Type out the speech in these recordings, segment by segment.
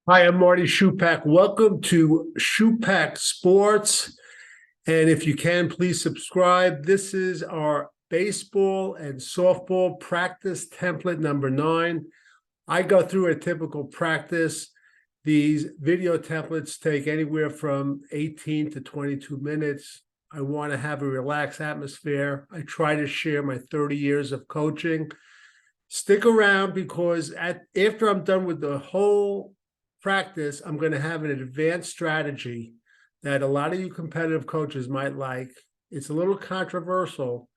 Hi, I'm Marty Schupak. Welcome to Schupak Sports. And if you can, please subscribe. This is our baseball and softball practice template number 9. I go through a typical practice. These video templates take anywhere from 18 to 22 minutes. I want to have a relaxed atmosphere. I try to share my 30 years of coaching. Stick around because after I'm done with the whole practice, I'm going to have an advanced strategy that a lot of you competitive coaches might like. It's a little controversial,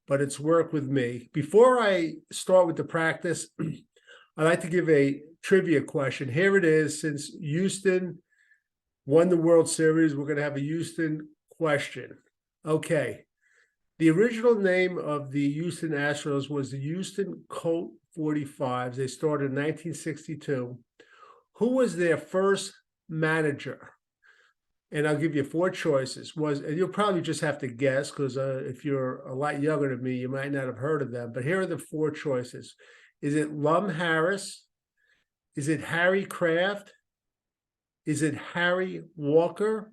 but it's worked with me. Before I start with the practice, I'd like to give a trivia question. Here it is. Since Houston won the World Series, we're going to have a Houston question. Okay. The original name of the Houston Astros was the Houston Colt 45s. They started in 1962. Who was their first manager? And I'll give you 4 choices. And you'll probably just have to guess because if you're a lot younger than me, you might not have heard of them. But here are the 4 choices. Is it Lum Harris? Is it Harry Kraft? Is it Harry Walker?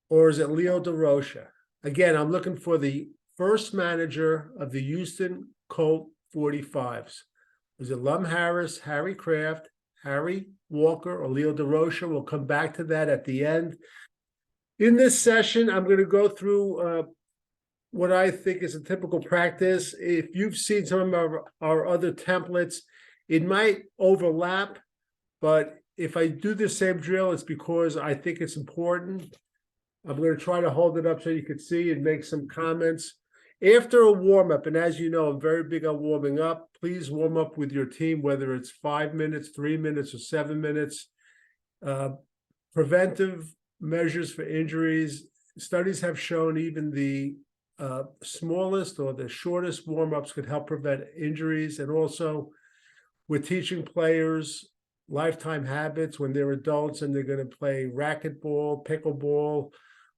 Or is it Leo DeRocha? Again, I'm looking for the first manager of the Houston Colt 45s. Was it Lum Harris, Harry Kraft, Harry Walker, or Leo DeRocha? We'll come back to that at the end. In this session, I'm going to go through what I think is a typical practice. If you've seen some of our other templates, it might overlap, but if I do the same drill, it's because I think it's important. I'm going to try to hold it up so you can see and make some comments. After a warm-up, and as you know, I'm very big on warming up, please warm up with your team, whether it's 5 minutes, 3 minutes, or 7 minutes. Preventive measures for injuries. Studies have shown even the smallest or the shortest warm-ups could help prevent injuries. And also, we're teaching players lifetime habits when they're adults and they're going to play racquetball, pickleball,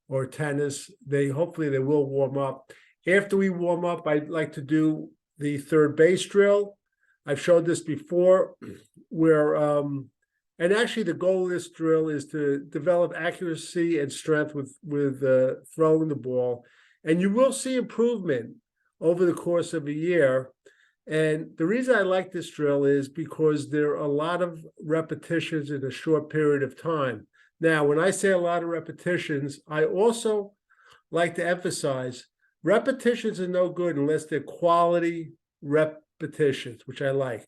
or tennis. Hopefully they will warm up. After we warm up, I'd like to do the third base drill. I've showed this before where, and actually the goal of this drill is to develop accuracy and strength with throwing the ball. And you will see improvement over the course of a year. And the reason I like this drill is because there are a lot of repetitions in a short period of time. Now, when I say a lot of repetitions, I also like to emphasize repetitions are no good unless they're quality repetitions, which I like.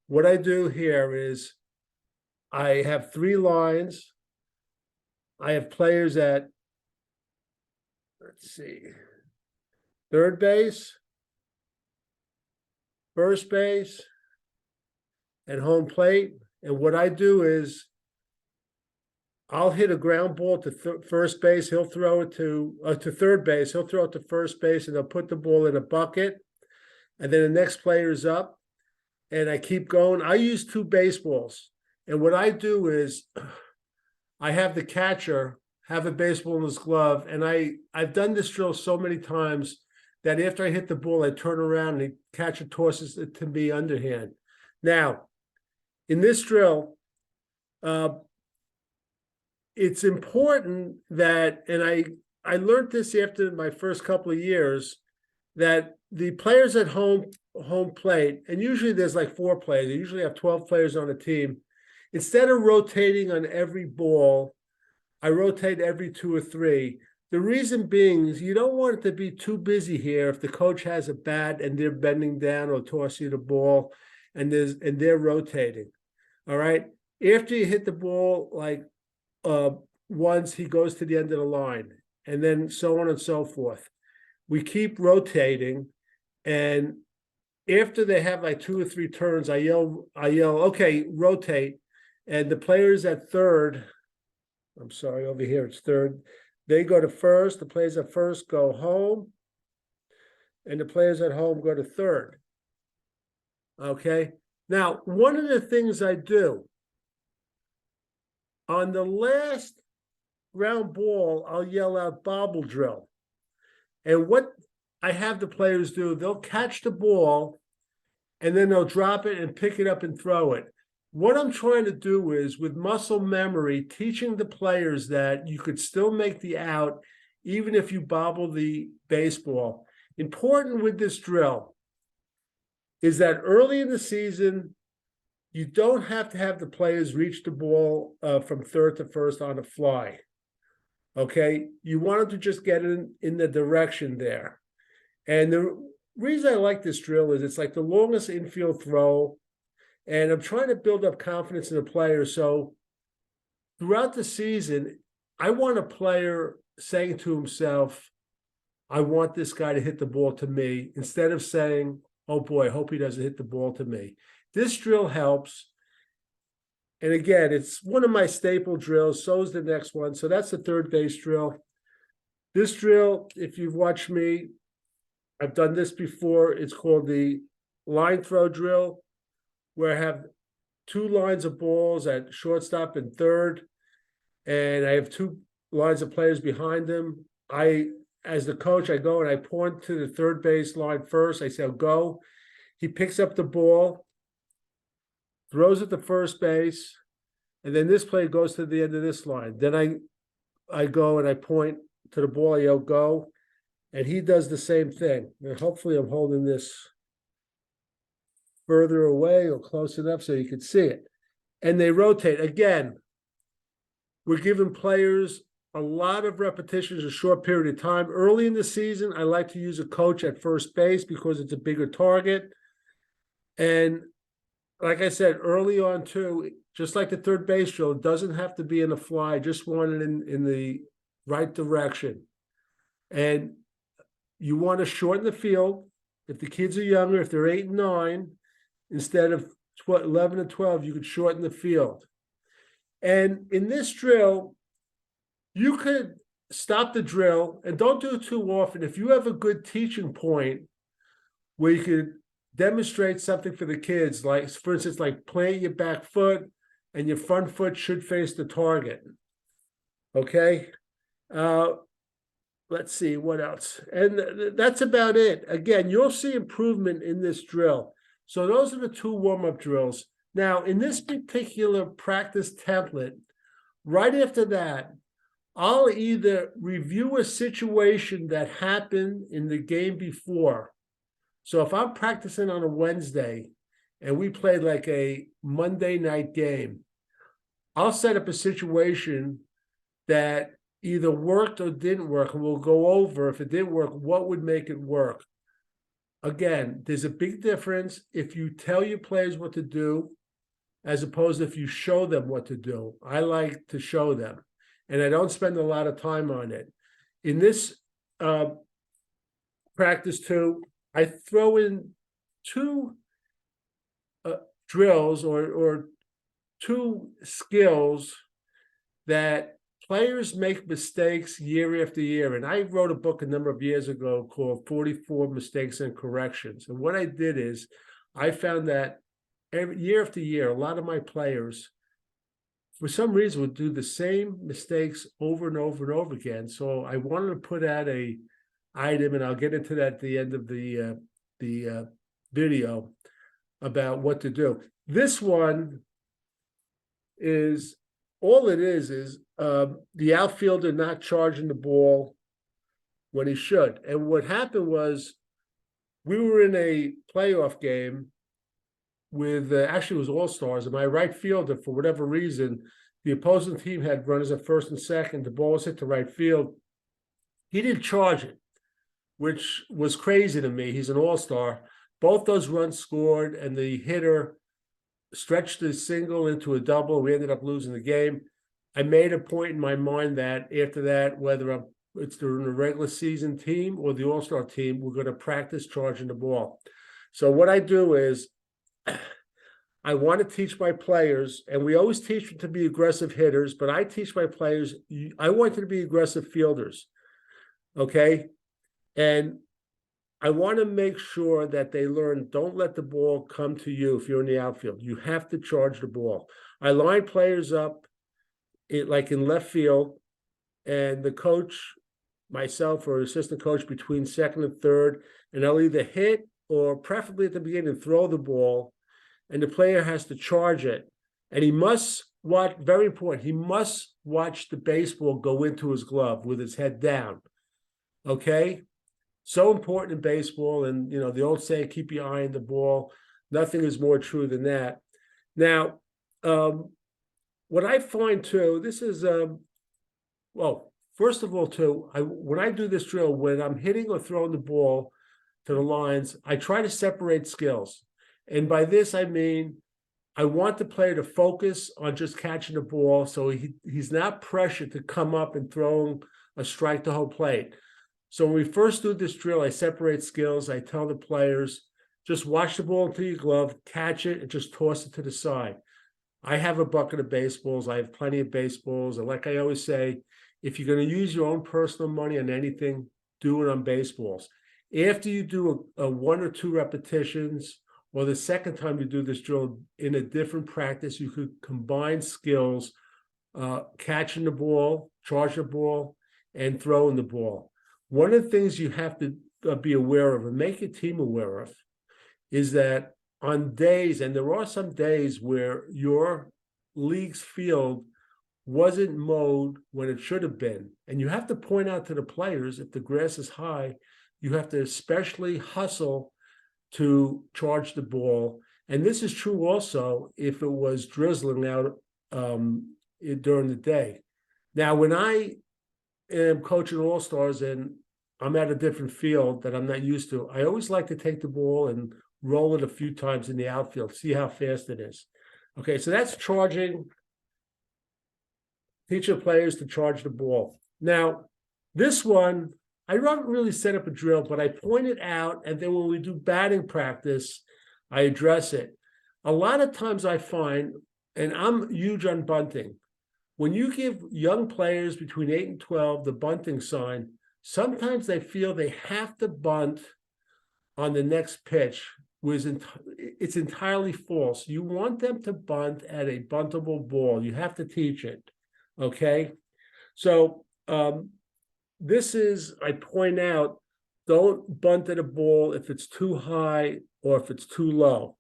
What I do here is I have 3 lines. I have players at, let's see, third base, first base, and home plate. And what I do is I'll hit a ground ball to first base. He'll throw it to third base. He'll throw it to first base, and they'll put the ball in a bucket. And then the next player is up, and I keep going. I use 2 baseballs. And what I do is I have the catcher have a baseball in his glove. And I've done this drill so many times that after I hit the ball, I turn around and the catcher tosses it to me underhand. Now, in this drill, it's important that, and I learned this after my first couple of years, that the players at home plate, and usually there's like 4 players, they usually have 12 players on a team. Instead of rotating on every ball, I rotate every 2 or 3. The reason being is you don't want it to be too busy here if the coach has a bat and they're bending down or tossing the ball and they're rotating. All right. After you hit the ball, like once, he goes to the end of the line, and then so on and so forth. We keep rotating, and after they have like 2 or 3 turns, I yell, okay, rotate. And the players at third, I'm sorry, over here it's third, they go to first. The players at first go home, and the players at home go to third. Okay. Now, one of the things I do on the last ground ball, I'll yell out bobble drill. And what I have the players do, they'll catch the ball and then they'll drop it and pick it up and throw it. what I'm trying to do is, with muscle memory, teaching the players that you could still make the out even if you bobble the baseball. Important with this drill is that early in the season, you don't have to have the players reach the ball from third to first on a fly. Okay, you want them to just get in the direction there. And the reason I like this drill is it's like the longest infield throw, and I'm trying to build up confidence in the player. So throughout the season, I want a player saying to himself, I want this guy to hit the ball to me, instead of saying, oh boy, I hope he doesn't hit the ball to me. This drill helps. And again, it's one of my staple drills. So is the next one. So that's the third base drill. This drill, if you've watched me, I've done this before. It's called the line throw drill, where I have two lines of balls at shortstop and third, and I have two lines of players behind them. As the coach, I go and I point to the third base line first. I say, I'll go. He picks up the ball, throws it to first base, and then this play goes to the end of this line. Then I go and I point to the ball, I yell, go, and he does the same thing. And hopefully I'm holding this further away or close enough so you can see it. And they rotate. Again, we're giving players a lot of repetitions in a short period of time. Early in the season, I like to use a coach at first base because it's a bigger target. And like I said, early on too, just like the third base drill, it doesn't have to be in a fly, just want it in the right direction. And you want to shorten the field. If the kids are younger, if they're 8 and 9, instead of 11 and 12, you could shorten the field. And in this drill, you could stop the drill and don't do it too often. If you have a good teaching point where you could demonstrate something for the kids, like, for instance, like plant your back foot and your front foot should face the target. Okay. Let's see what else. And that's about it. Again, you'll see improvement in this drill. So those are the 2 warm-up drills. Now, in this particular practice template, right after that, I'll either review a situation that happened in the game before. So if I'm practicing on a Wednesday and we played like a Monday night game, I'll set up a situation that either worked or didn't work, and we'll go over, if it didn't work, what would make it work. Again, there's a big difference if you tell your players what to do as opposed to if you show them what to do. I like to show them, and I don't spend a lot of time on it. In this practice too, I throw in 2 drills or 2 skills that players make mistakes year after year. And I wrote a book a number of years ago called 44 Mistakes and Corrections. And what I did is I found that every year after year, a lot of my players, for some reason, would do the same mistakes over and over and over again. So I wanted to put out a item, and I'll get into that at the end of the video, about what to do. This one is, all it is the outfielder not charging the ball when he should. And what happened was, we were in a playoff game with, actually it was All-Stars, and my right fielder, for whatever reason, the opposing team had runners at first and second. The ball was hit to right field. He didn't charge it, which was crazy to me. He's an All-Star. Both those runs scored, and the hitter stretched the single into a double. We ended up losing the game. I made a point in my mind that after that, whether it's during the regular season team or the All-Star team, we're going to practice charging the ball. So what I do is, I want to teach my players, and we always teach them to be aggressive hitters, but I teach my players, I want them to be aggressive fielders, okay? And I want to make sure that they learn, don't let the ball come to you if you're in the outfield. You have to charge the ball. I line players up like in left field, and the coach, myself or assistant coach, between second and third, and I'll either hit or preferably at the beginning throw the ball, and the player has to charge it. And he must watch, very important, he must watch the baseball go into his glove with his head down. Okay? So important in baseball. And, you know, the old saying, keep your eye on the ball. Nothing is more true than that. Now, what I find too, this is, well, first of all, too, when I do this drill, when I'm hitting or throwing the ball to the lines, I try to separate skills. And by this, I mean, I want the player to focus on just catching the ball, so he's not pressured to come up and throw a strike to home plate. So when we first do this drill, I separate skills. I tell the players, just watch the ball into your glove, catch it, and just toss it to the side. I have a bucket of baseballs. I have plenty of baseballs. And like I always say, if you're going to use your own personal money on anything, do it on baseballs. After you do a 1 or 2 repetitions, or the second time you do this drill in a different practice, you could combine skills, catching the ball, charging the ball, and throwing the ball. One of the things you have to be aware of and make your team aware of is that on days, and there are some days where your league's field wasn't mowed when it should have been, and you have to point out to the players, if the grass is high, you have to especially hustle to charge the ball. And this is true also if it was drizzling out during the day. Now, when I am coaching All-Stars and I'm at a different field that I'm not used to, I always like to take the ball and roll it a few times in the outfield, see how fast it is. Okay, so that's charging. Teach your players to charge the ball. Now, this one, I don't really set up a drill, but I point it out, and then when we do batting practice, I address it. A lot of times I find, and I'm huge on bunting, when you give young players between 8 and 12 the bunting sign, sometimes they feel they have to bunt on the next pitch, which it's entirely false. You want them to bunt at a buntable ball. You have to teach it, okay? So, this is, I point out, don't bunt at a ball if it's too high or if it's too low.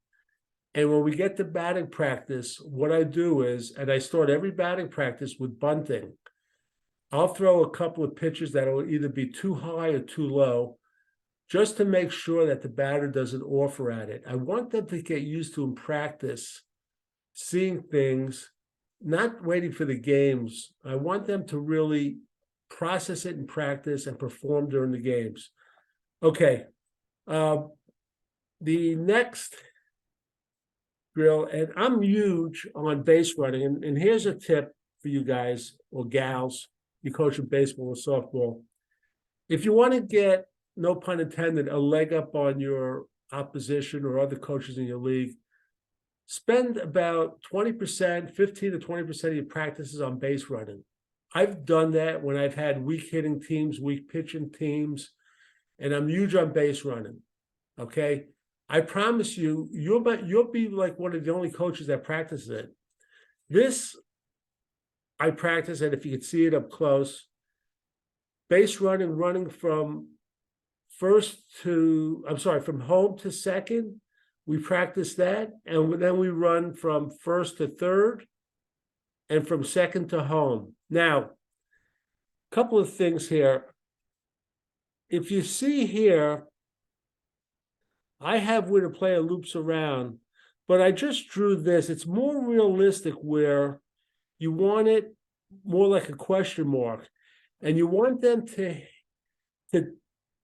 And when we get to batting practice, what I do is, and I start every batting practice with bunting. I'll throw a couple of pitches that will either be too high or too low, just to make sure that the batter doesn't offer at it. I want them to get used to in practice, seeing things, not waiting for the games. I want them to really process it in practice and perform during the games. Okay. The next drill, and I'm huge on base running, and here's a tip for you guys or gals, you coaching baseball or softball. If you want to get, no pun intended, a leg up on your opposition or other coaches in your league, spend about 20%, 15 to 20% of your practices on base running. I've done that when I've had weak hitting teams, weak pitching teams, and I'm huge on base running. Okay, I promise you, you'll be like one of the only coaches that practices it. This I practice, and if you could see it up close, base running from from home to second. We practice that, and then we run from first to third, and from second to home. Now, a couple of things here. If you see here, I have where the player loops around, but I just drew this. It's more realistic where you want it more like a question mark, and you want them to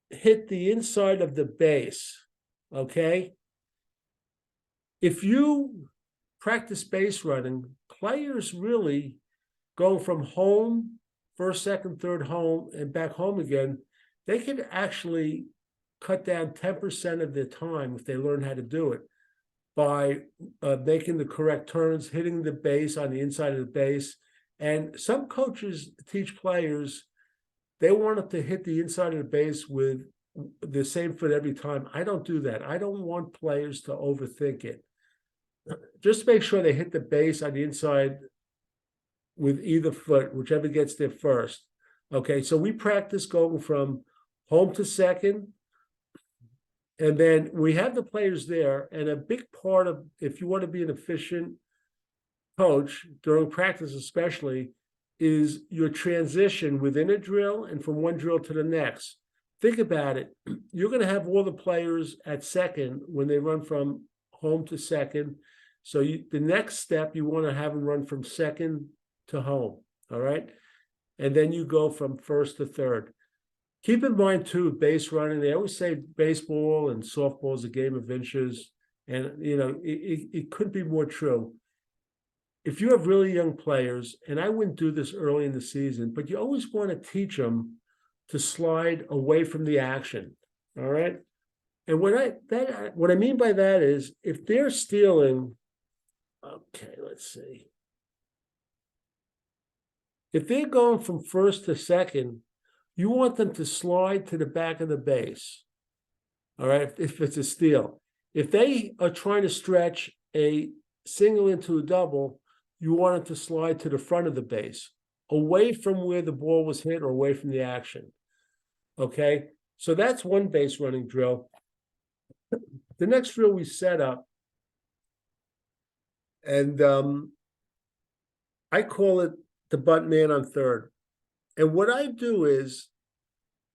hit the inside of the base, okay? If you practice base running, players really go from home, first, second, third home, and back home again, they can actually cut down 10% of their time if they learn how to do it by making the correct turns, hitting the base on the inside of the base. And some coaches teach players, they want them to hit the inside of the base with the same foot every time. I don't do that. I don't want players to overthink it. Just make sure they hit the base on the inside with either foot, whichever gets there first. Okay, so we practice going from home to second, and then we have the players there. And a big part of, if you want to be an efficient coach during practice, especially, is your transition within a drill and from one drill to the next. Think about it. You're going to have all the players at second when they run from home to second. So the next step, you want to have them run from second to home. All right. And then you go from first to third. Keep in mind, too, base running. They always say baseball and softball is a game of inches. And, it couldn't be more true. If you have really young players, and I wouldn't do this early in the season, but you always want to teach them to slide away from the action. All right. And what I mean by that is if they're stealing, okay, let's see. If they're going from first to second, you want them to slide to the back of the base. All right, if it's a steal. If they are trying to stretch a single into a double, you want them to slide to the front of the base, away from where the ball was hit or away from the action. Okay, so that's one base running drill. The next drill we set up, and I call it the bunt man on third. And what I do is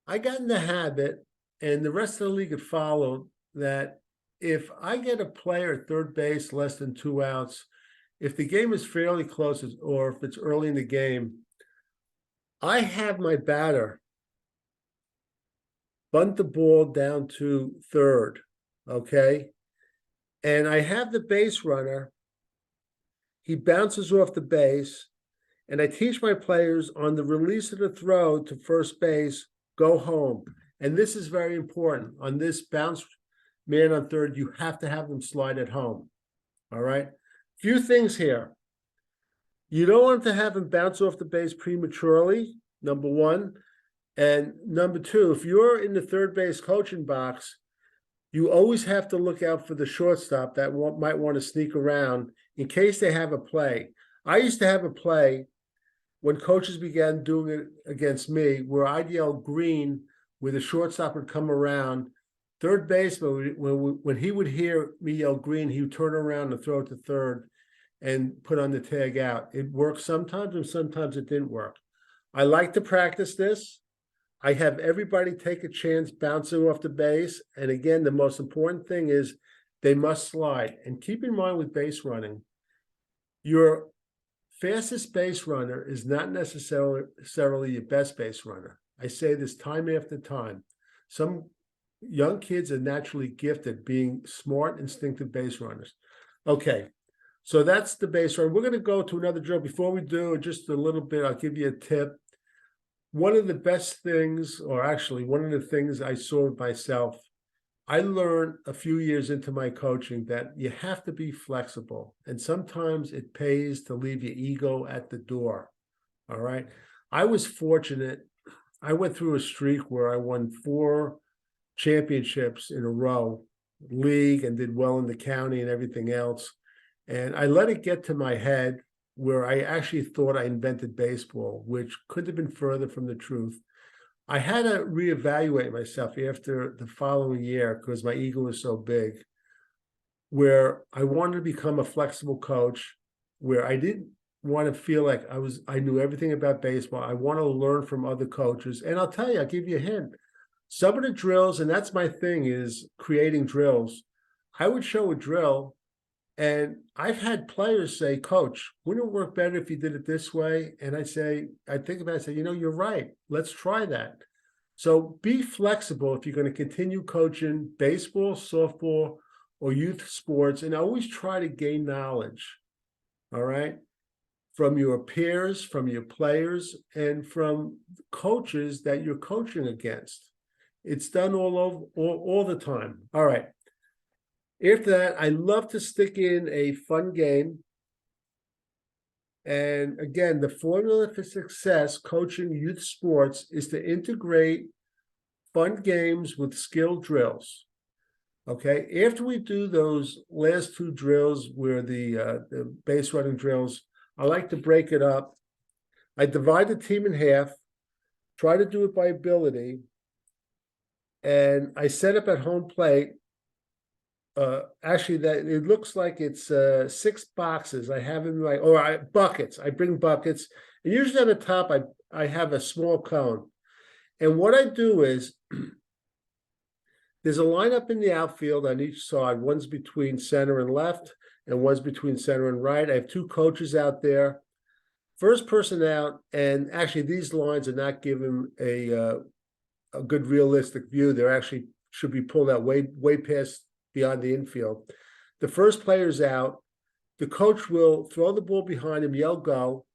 I got in the habit, and the rest of the league had followed, that if I get a player at third base less than 2 outs, if the game is fairly close or if it's early in the game, I have my batter bunt the ball down to third, okay? And I have the base runner, he bounces off the base, and I teach my players on the release of the throw to first base, go home. And this is very important. On this bounce man on third, you have to have them slide at home. All right? Few things here. You don't want to have them bounce off the base prematurely, number one. And number two, if you're in the third base coaching box, you always have to look out for the shortstop that might want to sneak around in case they have a play. I used to have a play when coaches began doing it against me, where I'd yell green, where the shortstop would come around. Third baseman, when he would hear me yell green, he would turn around and throw it to third and put on the tag out. It worked sometimes, and sometimes it didn't work. I like to practice this. I have everybody take a chance bouncing off the base. And again, the most important thing is they must slide. And keep in mind with base running, your fastest base runner is not necessarily your best base runner. I say this time after time. Some young kids are naturally gifted being smart, instinctive base runners. Okay, so that's the base run. We're going to go to another drill. Before we do, just a little bit, I'll give you a tip. One of the best things, or actually one of the things I saw myself, I learned a few years into my coaching that you have to be flexible. And sometimes it pays to leave your ego at the door. All right. I was fortunate. I went through a streak where I won 4 championships in a row, league, and did well in the county and everything else. And I let it get to my head where I actually thought I invented baseball, which couldn't have been further from the truth. I had to reevaluate myself after the following year because my ego was so big, where I wanted to become a flexible coach, where I didn't want to feel like I knew everything about baseball. I want to learn from other coaches. And I'll tell you, I'll give you a hint. Some of the drills, and that's my thing, is creating drills. I would show a drill, and I've had players say, Coach, wouldn't it work better if you did it this way? And I think about it, I say, you're right. Let's try that. So be flexible if you're going to continue coaching baseball, softball, or youth sports, and always try to gain knowledge, all right, from your peers, from your players, and from coaches that you're coaching against. It's done all the time. All right. After that, I love to stick in a fun game. And again, the formula for success coaching youth sports is to integrate fun games with skill drills. Okay, after we do those last 2 drills where the base running drills, I like to break it up. I divide the team in half, try to do it by ability, and I set up at home plate. actually that it looks like it's 6 boxes. I have in my buckets. I bring buckets, and usually on the top I have a small cone. And what I do is there's a lineup in the outfield on each side. One's between center and left, and one's between center and right. I have 2 coaches out there. First person out, and actually these lines are not given a good realistic view. They're actually should be pulled out way past beyond the infield. The first player's out. The coach will throw the ball behind him, yell go.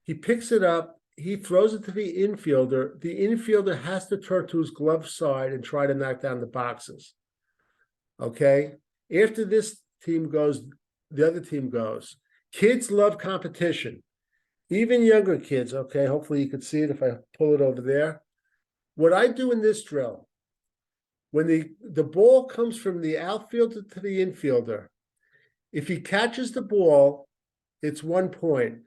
He picks it up. He throws it to the infielder. The infielder has to turn to his glove side and try to knock down the boxes. Okay? After this team goes, the other team goes. Kids love competition. Even younger kids, okay? Hopefully you can see it if I pull it over there. What I do in this drill, when the ball comes from the outfielder to the infielder, if he catches the ball, it's 1 point.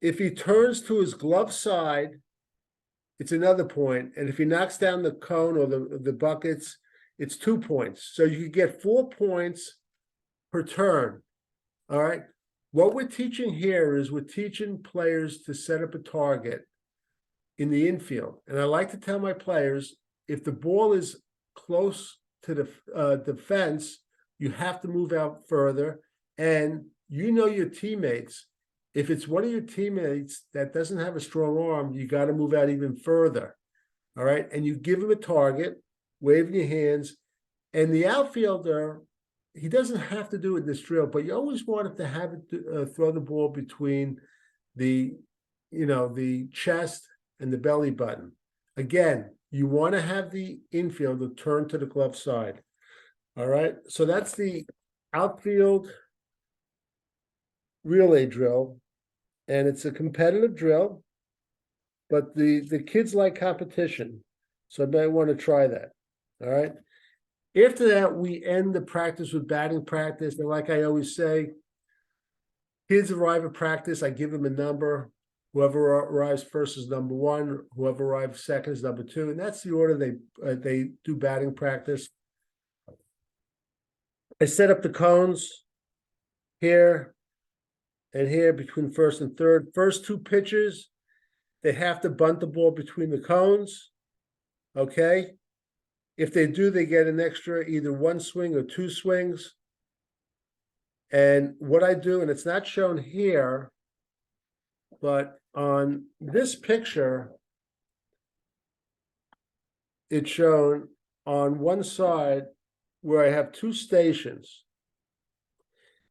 If he turns to his glove side, it's another point. And if he knocks down the cone or the buckets, it's 2 points. So you could get 4 points per turn. All right. What we're teaching here is we're teaching players to set up a target in the infield. And I like to tell my players, if the ball is close to the fence, you have to move out further. And you know your teammates. If it's one of your teammates that doesn't have a strong arm, you got to move out even further. All right. And you give him a target, waving your hands. And the outfielder, he doesn't have to do it in this drill, but you always want him to have it throw the ball between the chest and the belly button. Again, you want to have the infielder turn to the glove side. All right. So that's the outfield relay drill. And it's a competitive drill, but the kids like competition. So I might want to try that. All right. After that, we end the practice with batting practice. And like I always say, kids arrive at practice, I give them a number. Whoever arrives first is number 1. Whoever arrives second is number 2. And that's the order they do batting practice. I set up the cones here and here between first and third. First 2 pitches, they have to bunt the ball between the cones. Okay. If they do, they get an extra either 1 swing or 2 swings. And what I do, and it's not shown here, but on this picture, it's shown on one side where I have 2 stations.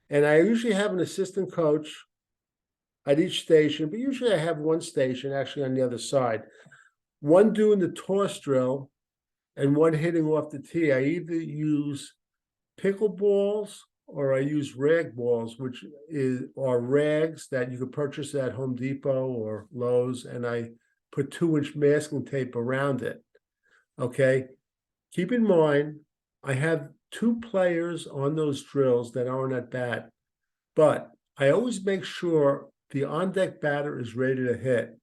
And I usually have an assistant coach at each station, but usually I have 1 station actually on the other side. One doing the toss drill and 1 hitting off the tee. I either use pickleballs or I use rag balls, which are rags that you can purchase at Home Depot or Lowe's, and I put 2-inch masking tape around it. Okay. Keep in mind, I have 2 players on those drills that aren't at bat, but I always make sure the on-deck batter is ready to hit.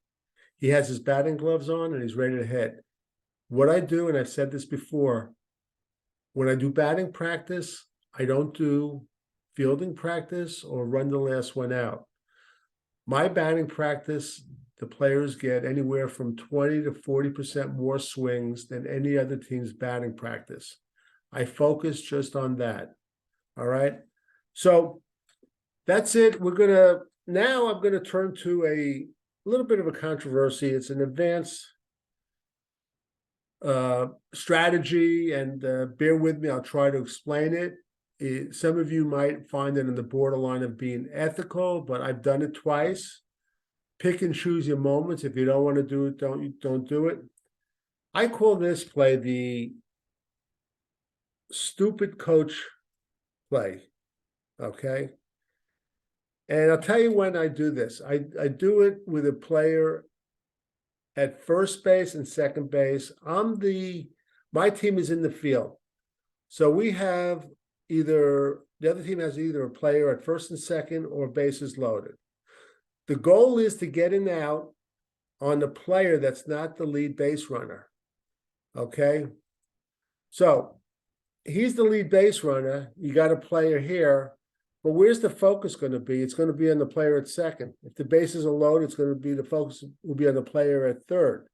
He has his batting gloves on and he's ready to hit. What I do, and I've said this before, when I do batting practice, I don't do fielding practice or run the last one out. My batting practice, the players get anywhere from 20 to 40% more swings than any other team's batting practice. I focus just on that. All right. So that's it. I'm going to turn to a little bit of a controversy. It's an advanced strategy, and bear with me. I'll try to explain it. Some of you might find it in the borderline of being ethical, but I've done it twice. Pick and choose your moments. If you don't want to do it, don't do it. I call this play the stupid coach play. Okay. And I'll tell you when I do this. I do it with a player at first base and second base. My team is in the field. So we have the other team has either a player at first and second or bases loaded. The goal is to get an out on the player that's not the lead base runner. Okay. So he's the lead base runner. You got a player here, but where's the focus going to be? It's going to be on the player at second. If the bases are loaded, it's going to be the focus will be on the player at third.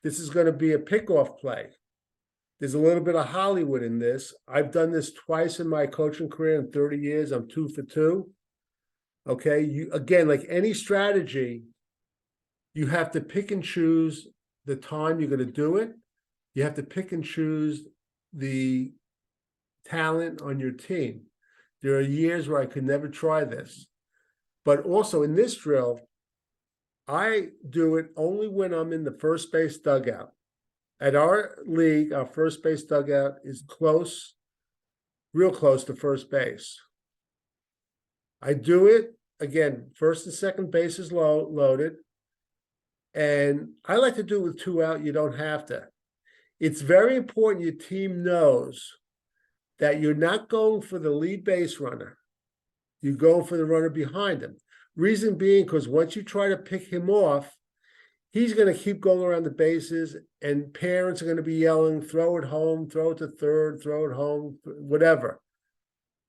This is going to be a pickoff play. There's a little bit of Hollywood in this. I've done this twice in my coaching career in 30 years. I'm 2 for 2. Okay. You again, like any strategy, you have to pick and choose the time you're going to do it. You have to pick and choose the talent on your team. There are years where I could never try this. But also in this drill, I do it only when I'm in the first base dugout. At our league, our first base dugout is close, real close to first base. I do it, again, first and second base is loaded. And I like to do it with 2 out. You don't have to. It's very important your team knows that you're not going for the lead base runner. You're going for the runner behind him. Reason being, because once you try to pick him off, he's going to keep going around the bases, and parents are going to be yelling, throw it home, throw it to third, throw it home, whatever.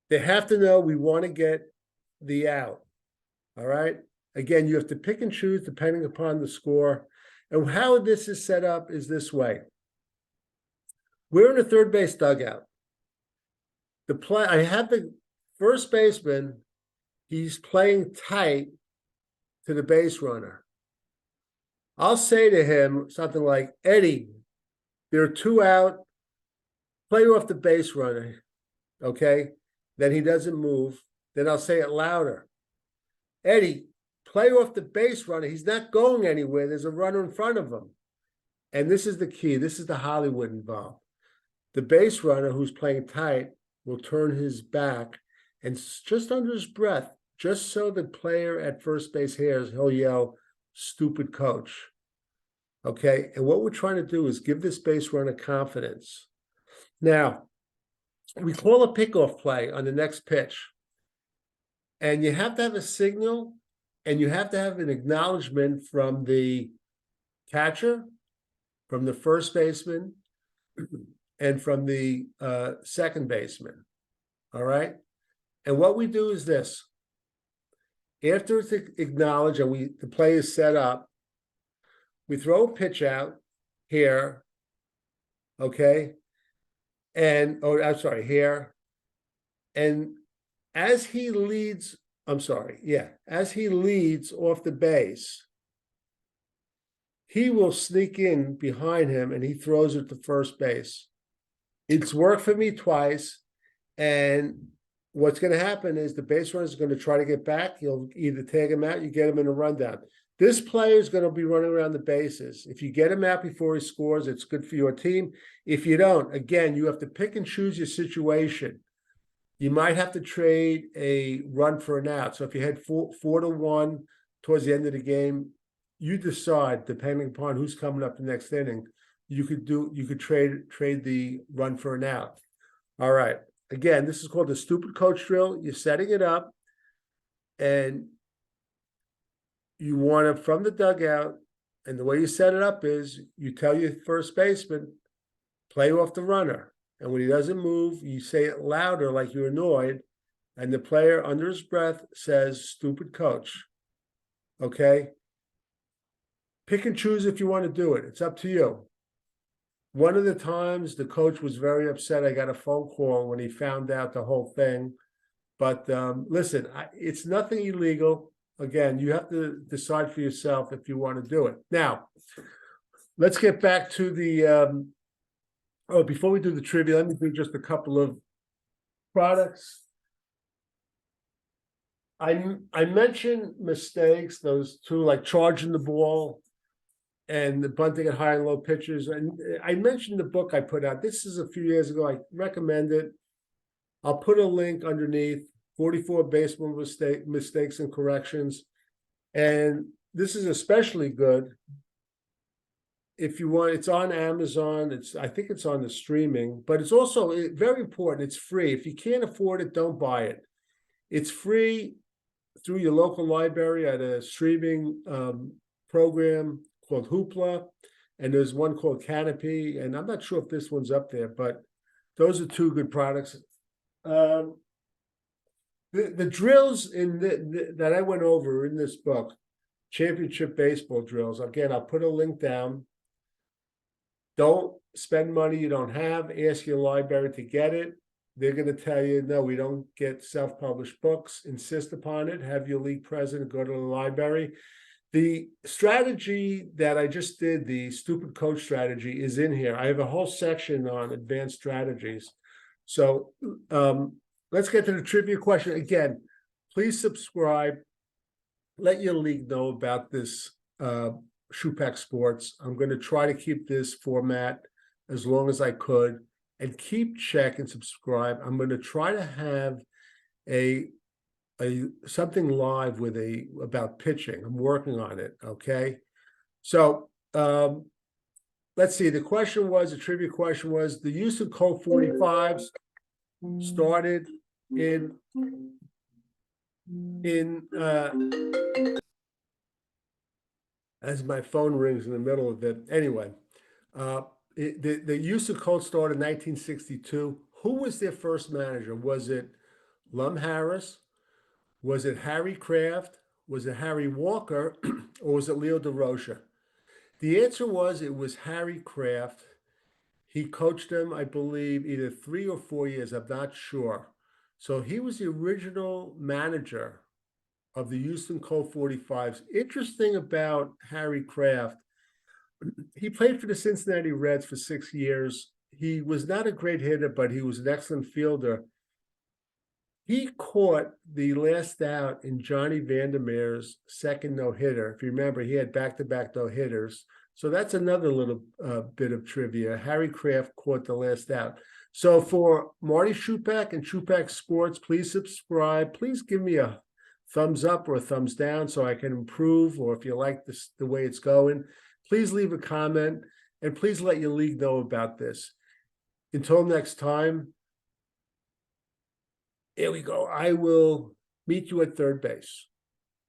They have to know we want to get the out. All right? Again, you have to pick and choose depending upon the score. And how this is set up is this way. We're in a third base dugout. I have the first baseman, he's playing tight to the base runner. I'll say to him something like, Eddie, there are 2 out, play off the base runner, okay? Then he doesn't move. Then I'll say it louder. Eddie, play off the base runner. He's not going anywhere. There's a runner in front of him. And this is the key. This is the Hollywood involved. The base runner who's playing tight will turn his back and just under his breath, just so the player at first base hears, he'll yell, stupid coach. Okay, and what we're trying to do is give this base runner confidence. Now, we call a pickoff play on the next pitch. And you have to have a signal, and you have to have an acknowledgement from the catcher, from the first baseman, and from the second baseman. All right? And what we do is this. After it's acknowledged and the play is set up, we throw a pitch out here, okay? Here. And as he leads off the base, he will sneak in behind him and he throws it to first base. It's worked for me twice. And what's going to happen is the base runner is going to try to get back. You'll either tag him out, you get him in a rundown. This player is going to be running around the bases. If you get him out before he scores, it's good for your team. If you don't, again, you have to pick and choose your situation. You might have to trade a run for an out. So if you had 4-1 towards the end of the game, you decide, depending upon who's coming up the next inning, you could trade the run for an out. All right. Again, this is called the stupid coach drill. You're setting it up, and you want it from the dugout. And the way you set it up is you tell your first baseman, play off the runner. And when he doesn't move, you say it louder like you're annoyed. And the player under his breath says, stupid coach. Okay? Pick and choose if you want to do it. It's up to you. One of the times the coach was very upset. I got a phone call when he found out the whole thing. But listen, it's nothing illegal. Again, you have to decide for yourself if you want to do it. Now, let's get back to the before we do the trivia, let me do just a couple of products. I mentioned mistakes, those two, like charging the ball and the bunting at high and low pitches. And I mentioned the book I put out. This is a few years ago. I recommend it. I'll put a link underneath, 44 baseball mistakes and corrections. And this is especially good if you want. It's on Amazon. I think it's on the streaming, but it's also very important. It's free. If you can't afford it, don't buy it. It's free through your local library at a streaming program called Hoopla, and there's one called Canopy, and I'm not sure if this one's up there, but those are two good products. The drills that I went over in this book, championship baseball drills. Again, I'll put a link down. Don't spend money you don't have. Ask your library to get it. They're going to tell you, no, we don't get self-published books. Insist upon it. Have your league president go to the library. The strategy that I just did, the stupid coach strategy, is in here. I have a whole section on advanced strategies. So let's get to the trivia question. Again, please subscribe. Let your league know about this Schupak Sports. I'm going to try to keep this format as long as I could, and keep check and subscribe. I'm going to try to have something live with about pitching. I'm working on it. Okay. So let's see. The trivia question was, the use of Colt 45s started in as my phone rings in the middle of it. Anyway, the use of Colt started in 1962. Who was their first manager? Was it Lum Harris? Was it Harry Kraft? Was it Harry Walker? Or was it Leo DeRocha? The answer was, it was Harry Kraft. He coached them, I believe, either 3 or 4 years. I'm not sure. So he was the original manager of the Houston Colt 45s. Interesting about Harry Kraft, he played for the Cincinnati Reds for 6 years. He was not a great hitter, but he was an excellent fielder. He caught the last out in Johnny Vandermeer's second no-hitter. If you remember, he had back-to-back no-hitters. So that's another little bit of trivia. Harry Kraft caught the last out. So for Marty Schupak and Schupak Sports, please subscribe. Please give me a thumbs up or a thumbs down so I can improve, or if you like this, the way it's going, please leave a comment, and please let your league know about this. Until next time, here we go. I will meet you at third base.